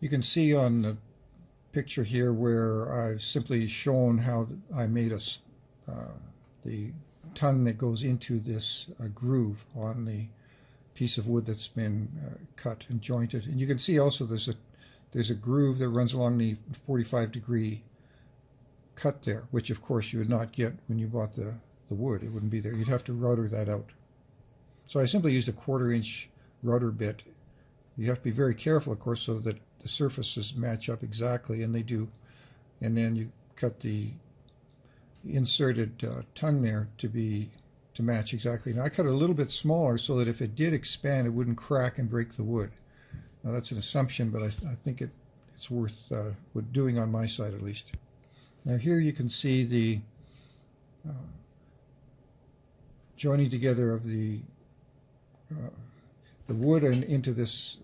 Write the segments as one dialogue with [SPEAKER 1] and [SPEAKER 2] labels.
[SPEAKER 1] You can see on the picture here where I've simply shown how I made the tongue that goes into this groove on the piece of wood that's been cut and jointed. And you can see also there's a groove that runs along the 45-degree cut there, which of course you would not get when you bought the wood. It wouldn't be there. You'd have to router that out. So I simply used a 1/4-inch router bit. You have to be very careful, of course, so that the surfaces match up exactly, and they do. And then you cut the inserted tongue there to match exactly. Now I cut it a little bit smaller so that if it did expand, it wouldn't crack and break the wood. Now that's an assumption, but I think it's worth doing on my side at least. Now here you can see the joining together of the wood and into this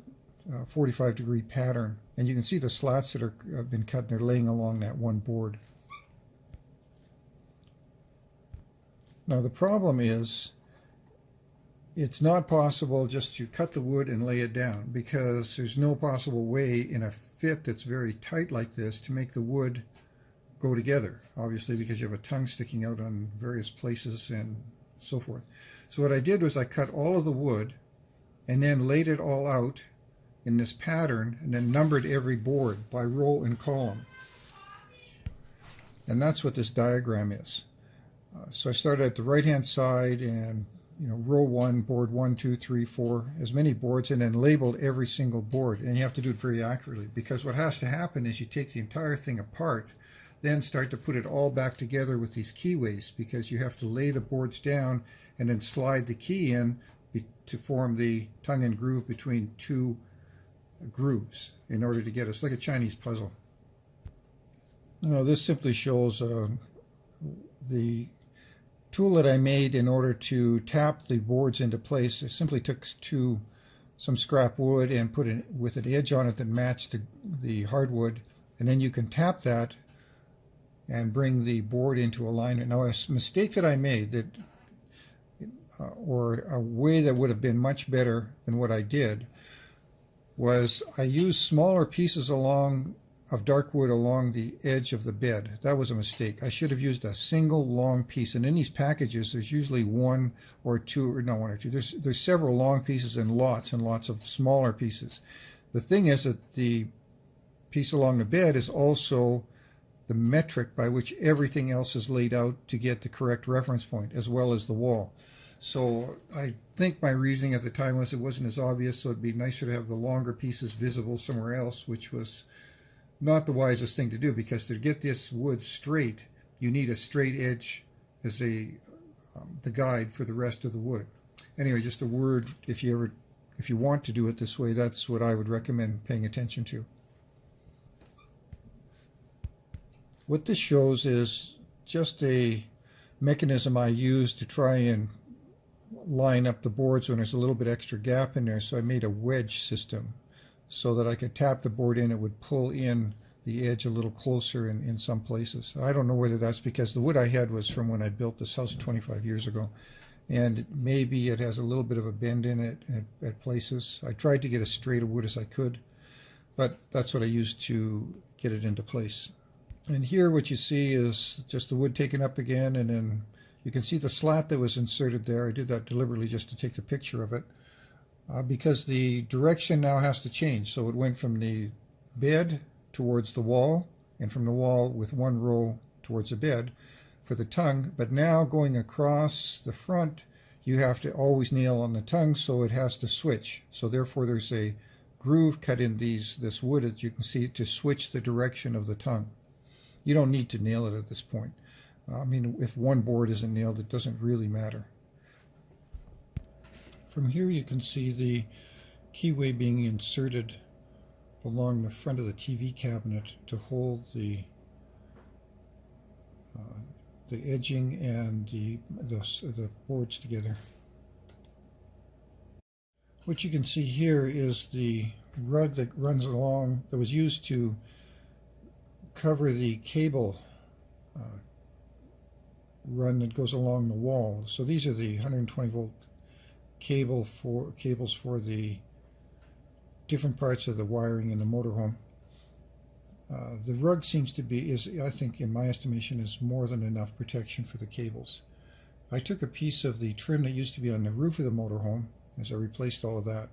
[SPEAKER 1] 45-degree pattern, and you can see the slats that have been cut and they're laying along that one board. Now the problem is it's not possible just to cut the wood and lay it down, because there's no possible way in a fit that's very tight like this to make the wood go together, obviously, because you have a tongue sticking out on various places and so forth. So what I did was I cut all of the wood and then laid it all out in this pattern and then numbered every board by row and column. And that's what this diagram is. So I started at the right hand side and row 1, board 1, 2, 3, 4, as many boards, and then labeled every single board. And you have to do it very accurately, because what has to happen is you take the entire thing apart, then start to put it all back together with these keyways, because you have to lay the boards down and then slide the key in to form the tongue and groove between two grooves in order to get it. It's like a Chinese puzzle. Now this simply shows the tool that I made in order to tap the boards into place. I simply took some scrap wood and put it with an edge on it that matched the hardwood, and then you can tap that and bring the board into alignment. Now a mistake that I made, or a way that would have been much better than what I did, was I used smaller pieces of dark wood along the edge of the bed. That was a mistake. I should have used a single long piece. And in these packages, there's usually one or two. There's several long pieces and lots of smaller pieces. The thing is that the piece along the bed is also the metric by which everything else is laid out to get the correct reference point, as well as the wall. So I think my reasoning at the time was it wasn't as obvious, so it'd be nicer to have the longer pieces visible somewhere else, which was not the wisest thing to do, because to get this wood straight, you need a straight edge as the guide for the rest of the wood. Anyway, just a word, if you want to do it this way, that's what I would recommend paying attention to. What this shows is just a mechanism I use to try and line up the boards when there's a little bit extra gap in there. So I made a wedge system so that I could tap the board in. It would pull in the edge a little closer in some places. I don't know whether that's because the wood I had was from when I built this house 25 years ago, and maybe it has a little bit of a bend in it at places. I tried to get as straight a wood as I could, but that's what I used to get it into place. And here what you see is just the wood taken up again, and then you can see the slat that was inserted there. I did that deliberately just to take the picture of it, because the direction now has to change. So it went from the bed towards the wall, and from the wall with one row towards the bed for the tongue. But now going across the front, you have to always nail on the tongue, so it has to switch. So therefore there's a groove cut in this wood, as you can see, to switch the direction of the tongue. You don't need to nail it at this point. I mean, if one board isn't nailed, it doesn't really matter. From here you can see the keyway being inserted along the front of the TV cabinet to hold the edging and the boards together. What you can see here is the rod that runs along, that was used to cover the cable run that goes along the wall. So these are the 120 volt cables for the different parts of the wiring in the motorhome. The rug seems to be, I think in my estimation, is more than enough protection for the cables. I took a piece of the trim that used to be on the roof of the motorhome, as I replaced all of that,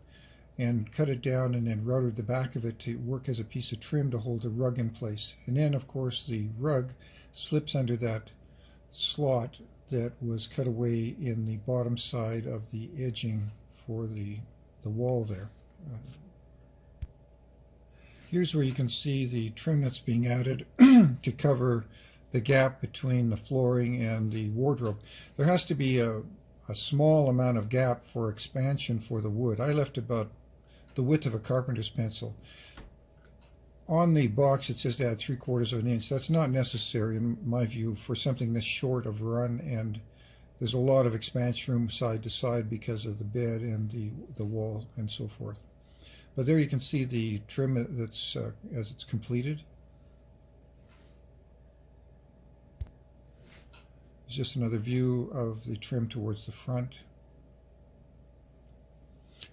[SPEAKER 1] and cut it down and then routed the back of it to work as a piece of trim to hold the rug in place. And then of course the rug slips under that slot that was cut away in the bottom side of the edging for the wall there. Here's where you can see the trim that's being added to cover the gap between the flooring and the wardrobe. There has to be a small amount of gap for expansion for the wood. I left about the width of a carpenter's pencil. On the box it says to add 3/4 of an inch. That's not necessary in my view for something this short of run, and there's a lot of expansion room side to side because of the bed and the wall and so forth. But there you can see the trim that's as it's completed. It's just another view of the trim towards the front.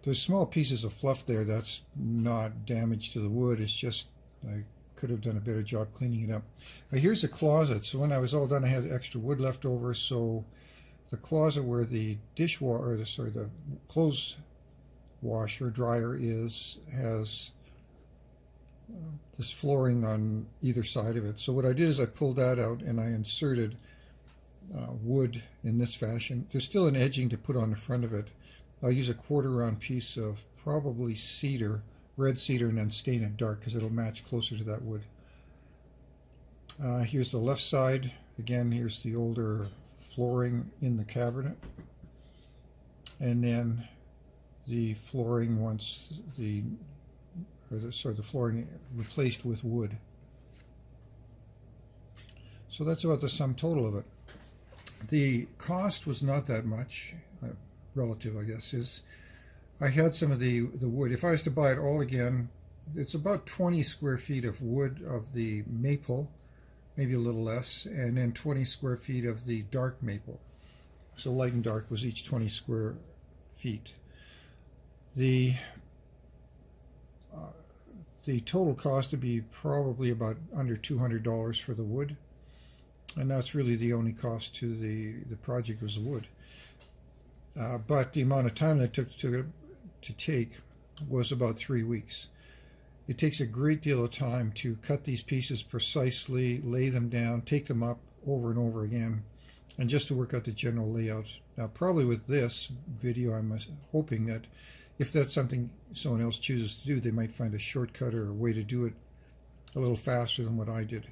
[SPEAKER 1] There's small pieces of fluff there. That's not damage to the wood. It's just I could have done a better job cleaning it up. But here's the closet. So when I was all done, I had extra wood left over. So the closet where the dishwasher, the clothes washer dryer has this flooring on either side of it. So what I did is I pulled that out and I inserted wood in this fashion. There's still an edging to put on the front of it. I'll use a 1/4 round piece of probably cedar, red cedar, and then stain it dark because it'll match closer to that wood. Here's the left side. Again, here's the older flooring in the cabinet. And then the flooring once the flooring replaced with wood. So that's about the sum total of it. The cost was not that much, relative I guess, is I had some of the wood. If I was to buy it all again, it's about 20 square feet of wood of the maple, maybe a little less, and then 20 square feet of the dark maple. So light and dark was each 20 square feet. The total cost would be probably about under $200 for the wood, and that's really the only cost to the project was the wood. But the amount of time that it took to take was about 3 weeks. It takes a great deal of time to cut these pieces precisely, lay them down, take them up over and over again, and just to work out the general layout. Now probably with this video I'm hoping that if that's something someone else chooses to do, they might find a shortcut or a way to do it a little faster than what I did.